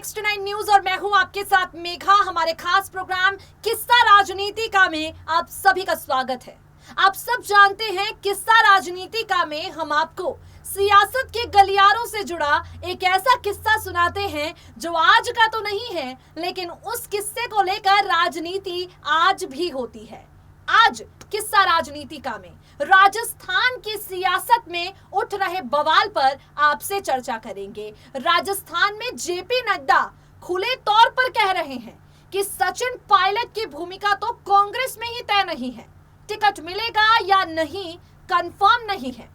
69 news और मैं हूं आपके साथ मेघा। हमारे खास प्रोग्राम किस्सा राजनीतिका में आप सभी का स्वागत है। आप सब जानते हैं किस्सा राजनीतिका में हम आपको सियासत के गलियारों से जुड़ा एक ऐसा किस्सा सुनाते हैं जो आज का तो नहीं है, लेकिन उस किस्से को लेकर राजनीति आज भी होती है। आज किस्सा राजनीतिका में राजस्थान की सियासत में उठ रहे बवाल पर आपसे चर्चा करेंगे। राजस्थान में जेपी नड्डा खुले तौर पर कह रहे हैं कि सचिन पायलट की भूमिका तो कांग्रेस में ही तय नहीं है, टिकट मिलेगा या नहीं कंफर्म नहीं है।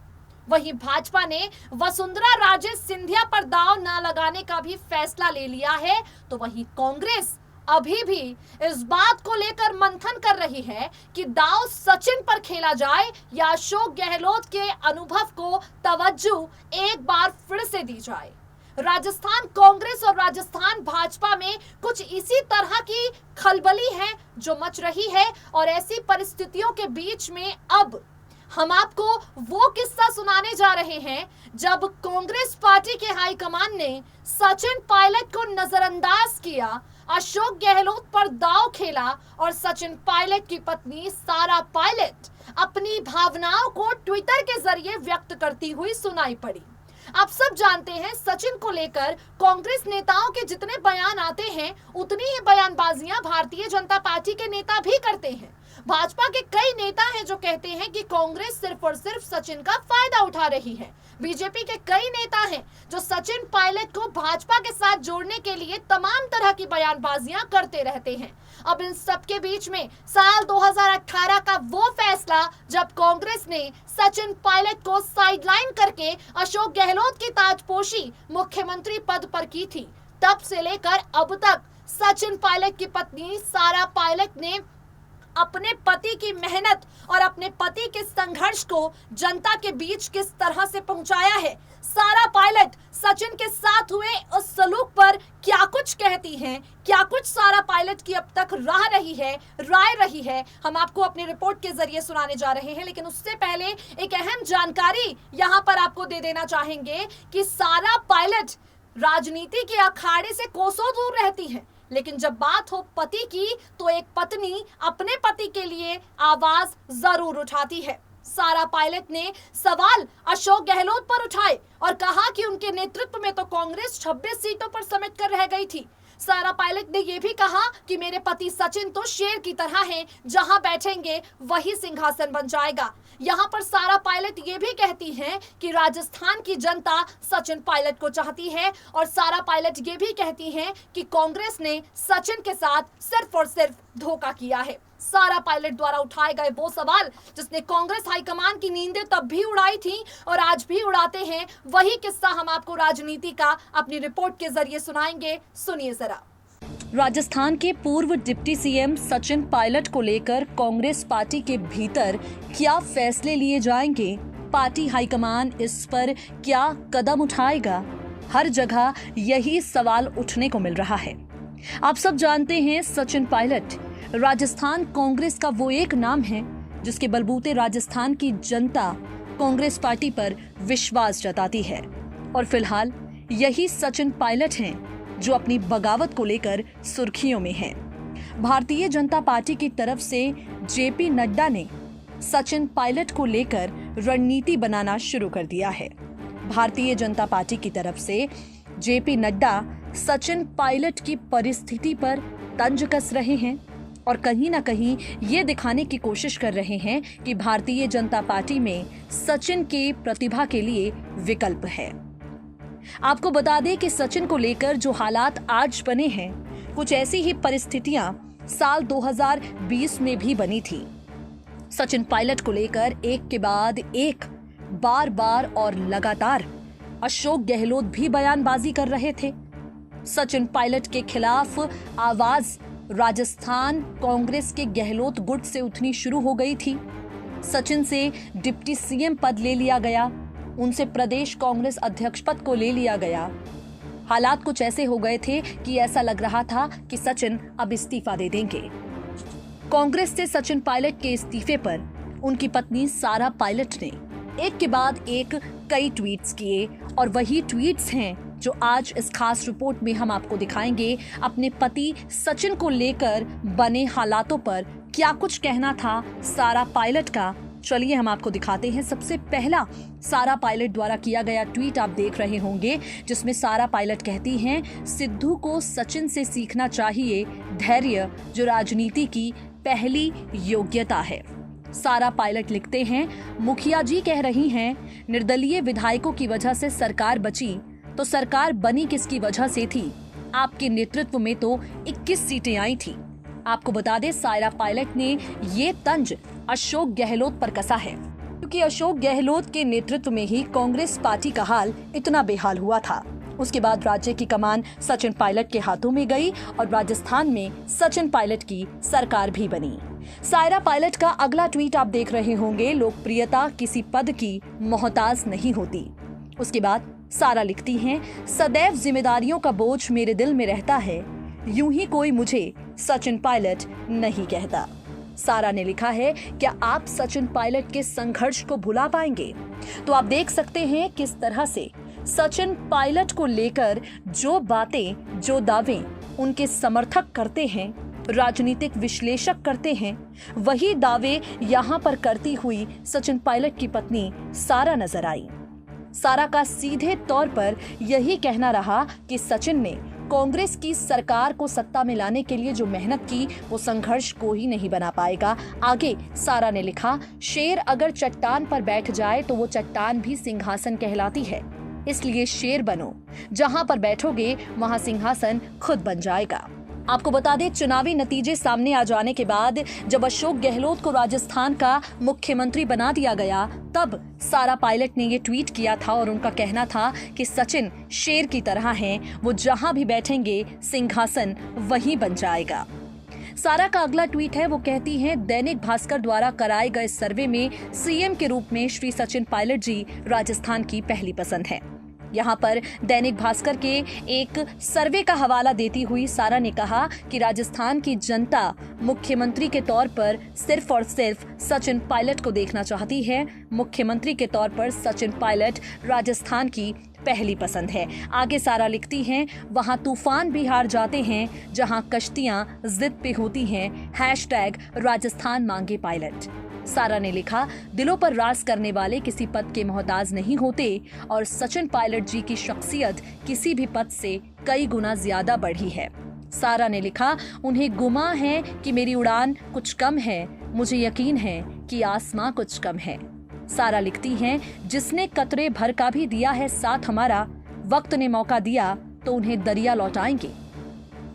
वहीं भाजपा ने वसुंधरा राजे सिंधिया पर दांव न लगाने का भी फैसला ले लिया है, तो वहीं कांग्रेस अभी भी इस बात को लेकर मंथन कर रही है कि दांव सचिन पर खेला जाए या अशोक गहलोत के अनुभव को तवज्जो एक बार फिर से दी जाए। राजस्थान कांग्रेस और राजस्थान भाजपा में कुछ इसी तरह की खलबली है जो मच रही है, और ऐसी परिस्थितियों के बीच में अब हम आपको वो किस्सा सुनाने जा रहे हैं जब कांग्रेस पार्टी के हाईकमान ने सचिन पायलट को नजरअंदाज किया, अशोक गहलोत पर दांव खेला और सचिन पायलट की पत्नी सारा पायलट अपनी भावनाओं को ट्विटर के जरिए व्यक्त करती हुई सुनाई पड़ी। आप सब जानते हैं सचिन को लेकर कांग्रेस नेताओं के जितने बयान आते हैं उतनी ही बयानबाजियां भारतीय जनता पार्टी के नेता भी करते हैं। भाजपा के कई नेता हैं जो कहते हैं कि कांग्रेस सिर्फ और सिर्फ सचिन का फायदा उठा रही है। बीजेपी के कई नेता हैं जो सचिन पायलट को भाजपा के साथ जोड़ने के लिए तमाम तरह की बयानबाजियां करते रहते हैं। अब इन सब के बीच में साल 2018 का वो फैसला जब कांग्रेस ने सचिन पायलट को साइडलाइन करके अशोक गहलोत की ताजपोशी मुख्यमंत्री पद पर की थी, तब से लेकर अब तक सचिन पायलट की पत्नी सारा पायलट ने अपने पति की मेहनत और अपने पति के संघर्ष को जनता के बीच किस तरह से पहुंचाया है। सारा पायलट सचिन के साथ हुए उस सलूक पर क्या कुछ कहती हैं, क्या कुछ सारा पायलट की अब तक राय रही है, हम आपको अपनी रिपोर्ट के जरिए सुनाने जा रहे हैं। लेकिन उससे पहले एक अहम जानकारी यहां पर आपको दे देना चाहेंगे कि सारा पायलट राजनीति के अखाड़े से कोसों दूर रहती है, लेकिन जब बात हो पति की तो एक पत्नी अपने पति के लिए आवाज जरूर उठाती है। सारा पायलट ने सवाल अशोक गहलोत पर उठाए और कहा कि उनके नेतृत्व में तो कांग्रेस 26 सीटों पर समेट कर रह गई थी। सारा पायलट ने यह भी कहा कि मेरे पति सचिन तो शेर की तरह हैं, जहां बैठेंगे वही सिंहासन बन जाएगा। यहां पर सारा पायलट ये भी कहती हैं कि राजस्थान की जनता सचिन पायलट को चाहती है, और सारा पायलट ये भी कहती हैं कि कांग्रेस ने सचिन के साथ सिर्फ और सिर्फ धोखा किया है। सारा पायलट द्वारा उठाए गए वो सवाल जिसने कांग्रेस हाईकमान की नींदें तब भी उड़ाई थी और आज भी उड़ाते हैं, वही किस्सा हम आपको राजनीति का अपनी रिपोर्ट के जरिए सुनाएंगे। सुनिए जरा। राजस्थान के पूर्व डिप्टी सीएम सचिन पायलट को लेकर कांग्रेस पार्टी के भीतर क्या फैसले लिए जाएंगे, पार्टी हाईकमान इस पर क्या कदम उठाएगा, हर जगह यही सवाल उठने को मिल रहा है। आप सब जानते हैं सचिन पायलट राजस्थान कांग्रेस का वो एक नाम है जिसके बलबूते राजस्थान की जनता कांग्रेस पार्टी पर विश्वास जताती है, और फिलहाल यही सचिन पायलट हैं जो अपनी बगावत को लेकर सुर्खियों में हैं। भारतीय जनता पार्टी की तरफ से जेपी नड्डा ने सचिन पायलट को लेकर रणनीति बनाना शुरू कर दिया है। भारतीय जनता पार्टी की तरफ से जेपी नड्डा सचिन पायलट की परिस्थिति पर तंज कस रहे हैं और कहीं ना कहीं ये दिखाने की कोशिश कर रहे हैं कि भारतीय जनता पार्टी में सचिन की प्रतिभा के लिए विकल्प है। आपको बता दें कि सचिन को लेकर जो हालात आज बने हैं, कुछ ऐसी ही परिस्थितियां साल 2020 में भी बनी थी। सचिन पायलट को लेकर एक के बाद एक बार बार और लगातार अशोक गहलोत भी बयानबाजी कर रहे थे। सचिन पायलट के खिलाफ आवाज राजस्थान कांग्रेस के गहलोत गुट से उठनी शुरू हो गई थी। सचिन से डिप्टी सीएम पद ले लिया गया, उनसे प्रदेश कांग्रेस अध्यक्ष पद को ले लिया गया। हालात कुछ ऐसे हो गए थे कि ऐसा लग रहा था कि सचिन अब इस्तीफा दे देंगे। कांग्रेस से सचिन पायलट के इस्तीफे पर उनकी पत्नी सारा पायलट ने एक के बाद एक कई ट्वीट्स किए, और वही ट्वीट्स हैं जो आज इस खास रिपोर्ट में हम आपको दिखाएंगे। अपने पति सचिन को लेकर बने हालातों पर क्या कुछ कहना था सारा पायलट का, चलिए हम आपको दिखाते हैं। सबसे पहला सारा पायलट द्वारा किया गया ट्वीट आप देख रहे होंगे, जिसमें सारा पायलट कहती हैं, सिद्धू को सचिन से सीखना चाहिए धैर्य, जो राजनीति की पहली योग्यता है। सारा पायलट लिखते हैं, मुखिया जी कह रही हैं, निर्दलीय विधायकों की वजह से सरकार बची, तो सरकार बनी किसकी वजह से थी? आपके नेतृत्व में तो 21 सीटें आई थी। आपको बता दें, सारा पायलट ने ये तंज अशोक गहलोत पर कसा है, क्योंकि अशोक गहलोत के नेतृत्व में ही कांग्रेस पार्टी का हाल इतना बेहाल हुआ था। उसके बाद राज्य की कमान सचिन पायलट के हाथों में गई और राजस्थान में सचिन पायलट की सरकार भी बनी। सायरा पायलट का अगला ट्वीट आप देख रहे होंगे, लोकप्रियता किसी पद की मोहताज नहीं होती। उसके बाद सारा लिखती हैं, सदैव जिम्मेदारियों का बोझ मेरे दिल में रहता है, यूं ही कोई मुझे सचिन पायलट नहीं कहता। सारा ने लिखा है, क्या आप सचिन पायलट के संघर्ष को भुला पाएंगे? तो आप देख सकते हैं किस तरह से सचिन पायलट को लेकर जो बातें, जो दावे उनके समर्थक करते हैं, राजनीतिक विश्लेषक करते हैं, वही दावे यहां पर करती हुई सचिन पायलट की पत्नी सारा नजर आई। सारा का सीधे तौर पर यही कहना रहा कि सचिन ने कांग्रेस की सरकार को सत्ता में लाने के लिए जो मेहनत की, वो संघर्ष को ही नहीं बना पाएगा। आगे सारा ने लिखा, शेर अगर चट्टान पर बैठ जाए तो वो चट्टान भी सिंहासन कहलाती है, इसलिए शेर बनो, जहां पर बैठोगे वहां सिंहासन खुद बन जाएगा। आपको बता दें, चुनावी नतीजे सामने आ जाने के बाद जब अशोक गहलोत को राजस्थान का मुख्यमंत्री बना दिया गया, तब सारा पायलट ने ये ट्वीट किया था और उनका कहना था कि सचिन शेर की तरह हैं, वो जहां भी बैठेंगे सिंहासन वहीं बन जाएगा। सारा का अगला ट्वीट है, वो कहती हैं, दैनिक भास्कर द्वारा कराए गए सर्वे में सीएम के रूप में श्री सचिन पायलट जी राजस्थान की पहली पसंद है। यहाँ पर दैनिक भास्कर के एक सर्वे का हवाला देती हुई सारा ने कहा कि राजस्थान की जनता मुख्यमंत्री के तौर पर सिर्फ और सिर्फ सचिन पायलट को देखना चाहती है। मुख्यमंत्री के तौर पर सचिन पायलट राजस्थान की पहली पसंद है। आगे सारा लिखती हैं, वहां तूफान भी हार जाते हैं जहां कश्तियां जिद पे होती हैं, #राजस्थान मांगे पायलट। सारा ने लिखा, दिलों पर राज करने वाले किसी पद के मोहताज नहीं होते और सचिन पायलट जी की शख्सियत किसी भी पद से कई गुना ज्यादा बढ़ी है। सारा ने लिखा, उन्हें गुमा है कि मेरी उड़ान कुछ कम है, मुझे यकीन है कि आसमां कुछ कम है। सारा लिखती हैं, जिसने कतरे भर का भी दिया है साथ हमारा, वक्त ने मौका दिया तो उन्हें दरिया लौटाएंगे।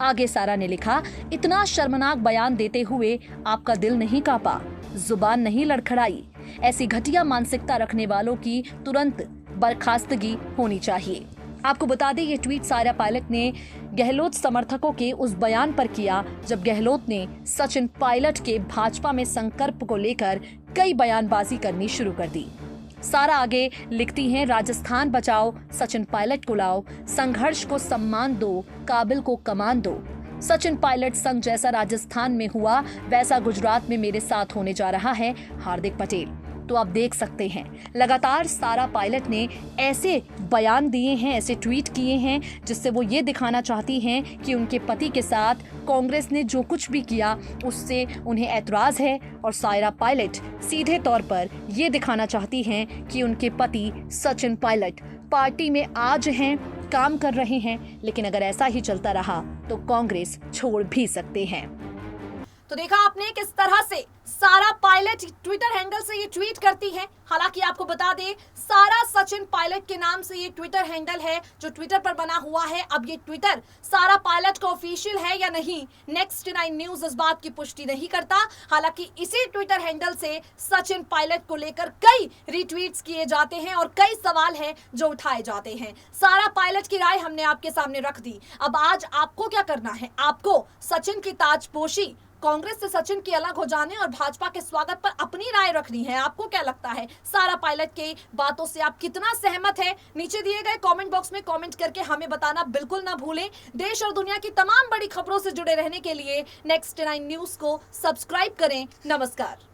आगे सारा ने लिखा, इतना शर्मनाक बयान देते हुए आपका दिल नहीं कांपा, जुबान नहीं लड़खड़ाई, ऐसी घटिया मानसिकता रखने वालों की तुरंत बर्खास्तगी होनी चाहिए। आपको बता दें, ये ट्वीट सारा पायलट ने गहलोत समर्थकों के उस बयान पर किया जब गहलोत ने सचिन पायलट के भाजपा में संकल्प को लेकर कई बयानबाजी करनी शुरू कर दी। सारा आगे लिखती हैं, राजस्थान बचाओ, सचिन पायलट को लाओ, संघर्ष को सम्मान दो, काबिल को कमान दो। सचिन पायलट संघ जैसा राजस्थान में हुआ, वैसा गुजरात में मेरे साथ होने जा रहा है, हार्दिक पटेल। तो आप देख सकते हैं लगातार सारा पायलट ने ऐसे बयान दिए हैं, ऐसे ट्वीट किए हैं जिससे वो ये दिखाना चाहती हैं कि उनके पति के साथ कांग्रेस ने जो कुछ भी किया उससे उन्हें ऐतराज है। और सायरा पायलट सीधे तौर पर ये दिखाना चाहती हैं कि उनके पति सचिन पायलट पार्टी में आज हैं, काम कर रहे हैं, लेकिन अगर ऐसा ही चलता रहा तो कांग्रेस छोड़ भी सकते हैं। तो देखा आपने किस तरह से सारा पायलट ट्विटर हैंडल से ये ट्वीट करती है। हालांकि आपको बता दें, सारा सचिन पायलट के नाम से ये ट्विटर हैंडल है जो ट्विटर पर बना हुआ है। अब ये ट्विटर सारा पायलट का ऑफिशियल है या नहीं, नेक्स्ट 9 न्यूज इस बात की पुष्टि नहीं करता। हालांकि इसी ट्विटर हैंडल से सचिन पायलट को लेकर कई रिट्वीट्स किए जाते हैं और कई सवाल हैं जो उठाए जाते हैं। सारा पायलट की राय हमने आपके सामने रख दी। अब आज आपको क्या करना है, आपको सचिन की ताजपोशी, कांग्रेस से सचिन के अलग हो जाने और भाजपा के स्वागत पर अपनी राय रखनी है। आपको क्या लगता है, सारा पायलट के बातों से आप कितना सहमत है? नीचे दिए गए कमेंट बॉक्स में कमेंट करके हमें बताना बिल्कुल ना भूलें। देश और दुनिया की तमाम बड़ी खबरों से जुड़े रहने के लिए नेक्स्ट 9 न्यूज को सब्सक्राइब करें। नमस्कार।